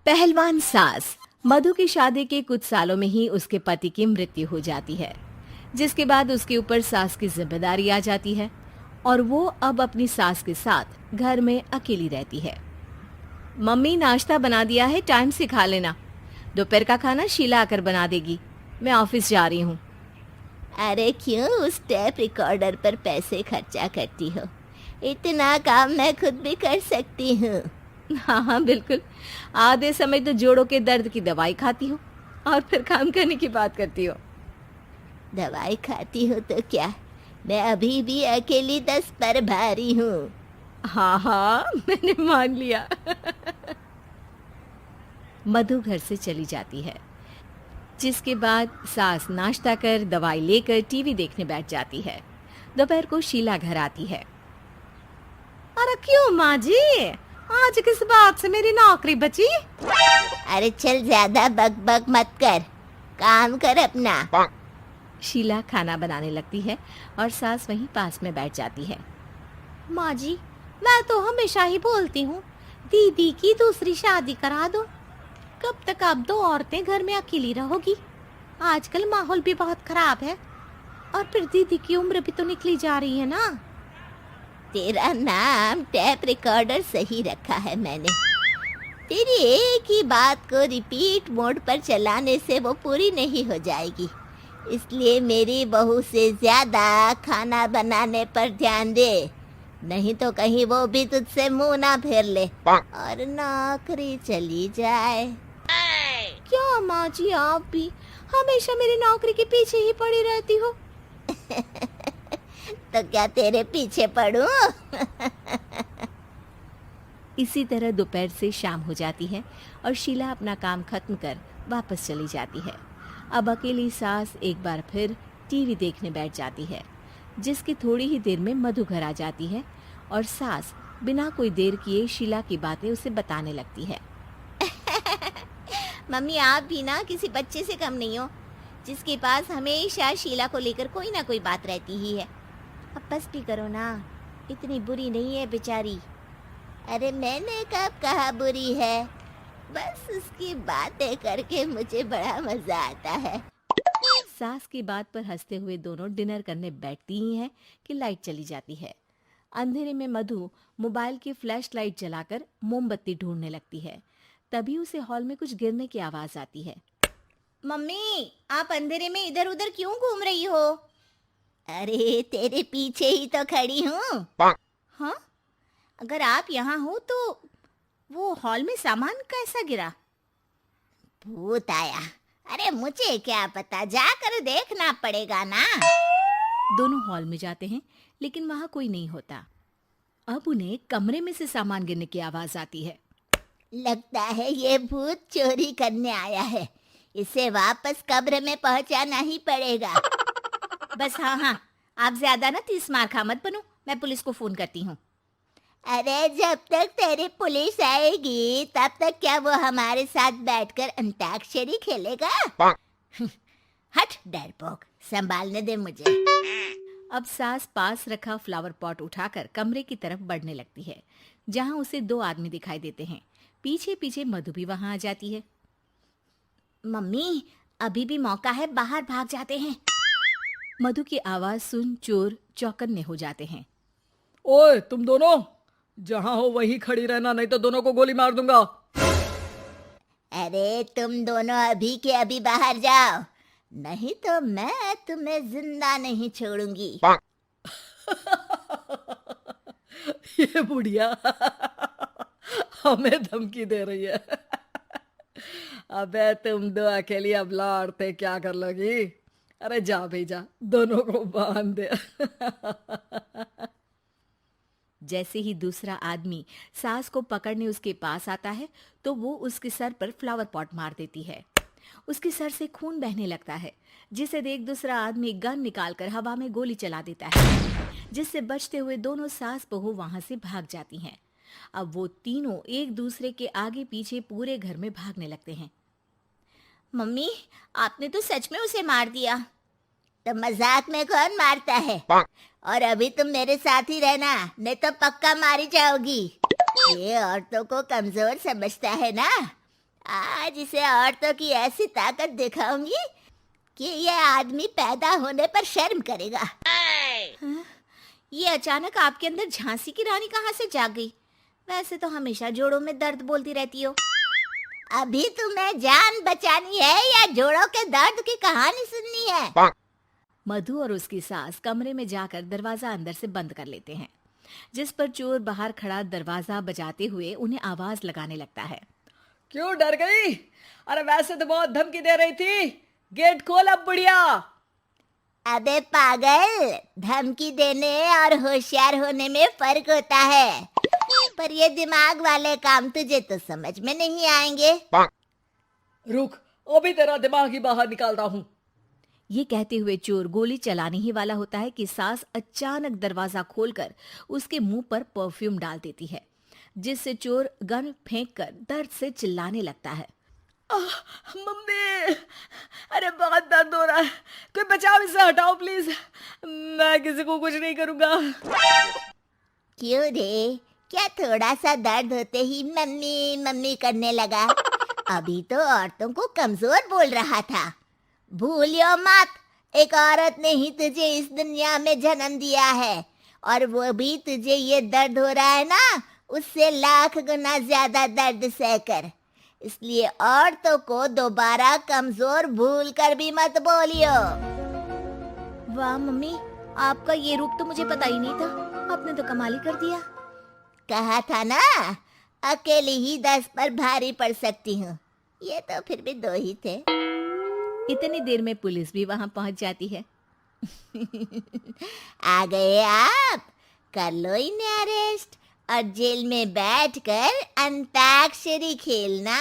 पहलवान सास। मधु की शादी के कुछ सालों में ही उसके पति की मृत्यु हो जाती है, जिसके बाद उसके ऊपर सास की जिम्मेदारी आ जाती है और वो अब अपनी सास के साथ घर में अकेली रहती है। मम्मी, नाश्ता बना दिया है, टाइम से खा लेना। दोपहर का खाना शीला आकर बना देगी। मैं ऑफिस जा रही हूँ। अरे क्यों उस टेप रिकॉर्डर पर पैसे खर्चा करती हो? इतना काम मैं खुद भी कर सकती हूँ। हाँ हाँ बिल्कुल। आधे समय तो जोड़ों के दर्द की दवाई खाती हो और फिर काम करने की बात करती हो। दवाई खाती हो तो क्या, मैं अभी भी अकेली 10 पर भारी हूँ। हाँ हाँ मैंने मान लिया। मधु घर से चली जाती है, जिसके बाद सास नाश्ता कर दवाई लेकर टीवी देखने बैठ जाती है। दोपहर को शीला घर आती है। अरे क्यों माँ जी, आज किस बात से मेरी नौकरी बची? अरे चल, ज्यादा बक बक मत कर, काम कर अपना। शीला खाना बनाने लगती है और सास वहीं पास में बैठ जाती है। माँ जी, मैं तो हमेशा ही बोलती हूँ दीदी की दूसरी शादी करा दो। कब तक आप दो औरतें घर में अकेली रहोगी? आजकल माहौल भी बहुत खराब है और फिर दीदी की उम्र भी तो निकली जा रही है ना। तेरा नाम टेप रिकॉर्डर सही रखा है मैंने। तेरी एक ही बात को रिपीट मोड पर चलाने से वो पूरी नहीं हो जाएगी, इसलिए मेरी बहू से ज्यादा खाना बनाने पर ध्यान दे, नहीं तो कहीं वो भी तुझसे मुंह ना फेर ले और नौकरी चली जाए। क्या माँ जी, आप भी हमेशा मेरी नौकरी के पीछे ही पड़ी रहती हो? तो क्या तेरे पीछे पड़ूं? इसी तरह दोपहर से शाम हो जाती है और शीला अपना काम खत्म कर वापस चली जाती है। अब अकेली सास एक बार फिर टीवी देखने बैठ जाती है, जिसकी थोड़ी ही देर में मधु घर आ जाती है और सास बिना कोई देर किए शीला की बातें उसे बताने लगती है। मम्मी, आप भी ना किसी बच्चे से कम नहीं हो, जिसके पास हमेशा शीला को लेकर कोई ना कोई बात रहती ही है। अब बस भी करो ना, इतनी बुरी नहीं है बेचारी। अरे मैंने कब कहा बुरी है, बस उसकी बातें करके मुझे बड़ा मजा आता है। सास की बात पर हंसते हुए दोनों डिनर करने बैठती ही हैं कि लाइट चली जाती है। अंधेरे में मधु मोबाइल की फ्लैश लाइट जलाकर मोमबत्ती ढूंढने लगती है। तभी उसे हॉल में कुछ गिरने की आवाज आती है। मम्मी, आप अंधेरे में इधर उधर क्यों घूम रही हो? अरे तेरे पीछे ही तो खड़ी हूँ। हाँ, अगर आप यहाँ हो तो वो हॉल में सामान कैसा गिरा? भूत आया। अरे मुझे क्या पता, जाकर देखना पड़ेगा ना। दोनों हॉल में जाते हैं, लेकिन वहां कोई नहीं होता। अब उन्हें कमरे में से सामान गिरने की आवाज आती है। लगता है ये भूत चोरी करने आया है, इसे वापस कब्र में पहुंचाना ही पड़ेगा। बस हाँ, आप ज्यादा ना 30 मार खा मत बनो, मैं पुलिस को फोन करती हूँ। अरे जब तक तेरी पुलिस आएगी तब तक क्या वो हमारे साथ बैठकर अंताक्षरी खेलेगा? हट डरपोक, संभालने दे मुझे। अब सास पास रखा फ्लावर पॉट उठाकर कमरे की तरफ बढ़ने लगती है, जहां उसे 2 आदमी दिखाई देते हैं। पीछे पीछे मधु भी वहां आ जाती है। मम्मी, अभी भी मौका है, बाहर भाग जाते हैं। मधु की आवाज सुन चोर चौकन्ने हो जाते हैं। ओए तुम दोनों, जहां हो वहीं खड़ी रहना, नहीं तो दोनों को गोली मार दूंगा। अरे तुम दोनों अभी के अभी बाहर जाओ, नहीं तो मैं तुम्हें जिंदा नहीं छोड़ूंगी। ये बुढ़िया हमें धमकी दे रही है। अबे तुम दो अकेली अब लड़ते क्या कर लोगी? अरे जा भेजा, दोनों को बांध दे। जैसे ही दूसरा आदमी सास को पकड़ने उसके पास आता है, तो वो उसके सर पर फ्लावर पॉट मार देती है। उसके सर से खून बहने लगता है, जिसे देख दूसरा आदमी गन निकालकर हवा में गोली चला देता है, जिससे बचते हुए दोनों सास बहू वहां से भाग जाती हैं। अब वो तीनों एक दूसरे के आगे पीछे पूरे घर में भागने लगते हैं। मम्मी, आपने तो सच में उसे मार दिया। तो मजाक में कौन मारता है? और अभी तुम मेरे साथ ही रहना, नहीं तो पक्का मारी जाओगी। ये औरतों को कमजोर समझता है ना। आज इसे औरतों की ऐसी ताकत दिखाऊंगी कि ये आदमी पैदा होने पर शर्म करेगा। ये अचानक आपके अंदर झांसी की रानी कहाँ से जाग गई? वैसे तो हमेशा जोड़ों में दर्द बोलती रहती हो। अभी तुम्हें जान बचानी है या जोड़ों के दर्द की कहानी सुननी है? मधु और उसकी सास कमरे में जाकर दरवाजा अंदर से बंद कर लेते हैं, जिस पर चोर बाहर खड़ा दरवाजा बजाते हुए उन्हें आवाज लगाने लगता है। क्यों डर गई? अरे वैसे तो बहुत धमकी दे रही थी। गेट खोल अब बुढ़िया। अबे पागल, धमकी देने और होशियार होने में फर्क होता है, पर ये दिमाग वाले काम तुझे तो समझ में नहीं आएंगे। रुक, अभी तेरा दिमाग ही बाहर निकालता हूँ। ये कहते हुए चोर गोली चलाने ही वाला होता है कि सास अचानक दरवाजा खोलकर उसके मुंह पर परफ्यूम डाल देती है, जिससे चोर गन फेंककर दर्द से चिल्लाने लगता है। मम्मी, अरे बहुत दर्द हो रहा है, कोई बचाओ, इसे हटाओ प्लीज। मैं किसी को कुछ नहीं करूंगा। क्यों रे, क्या थोड़ा सा दर्द होते ही मम्मी मम्मी करने लगा? अभी तो औरतों को कमजोर बोल रहा था। भूलियो मत, एक औरत ने ही तुझे इस दुनिया में जन्म दिया है, और वो भी तुझे ये दर्द हो रहा है ना, उससे लाख गुना ज्यादा दर्द सहकर। इसलिए औरतों को दोबारा कमजोर भूल कर भी मत बोलियो। वाह मम्मी, आपका ये रूप तो मुझे पता ही नहीं था। आपने तो कमाल ही कर दिया। कहा था ना, अकेली ही 10 पर भारी पड़ सकती हूँ। ये तो फिर भी 2 ही थे। इतनी देर में पुलिस भी वहां पहुंच जाती है। आ गए आप, कर लो इन्हें अरेस्ट और जेल में बैठकर अंताक्षरी खेलना।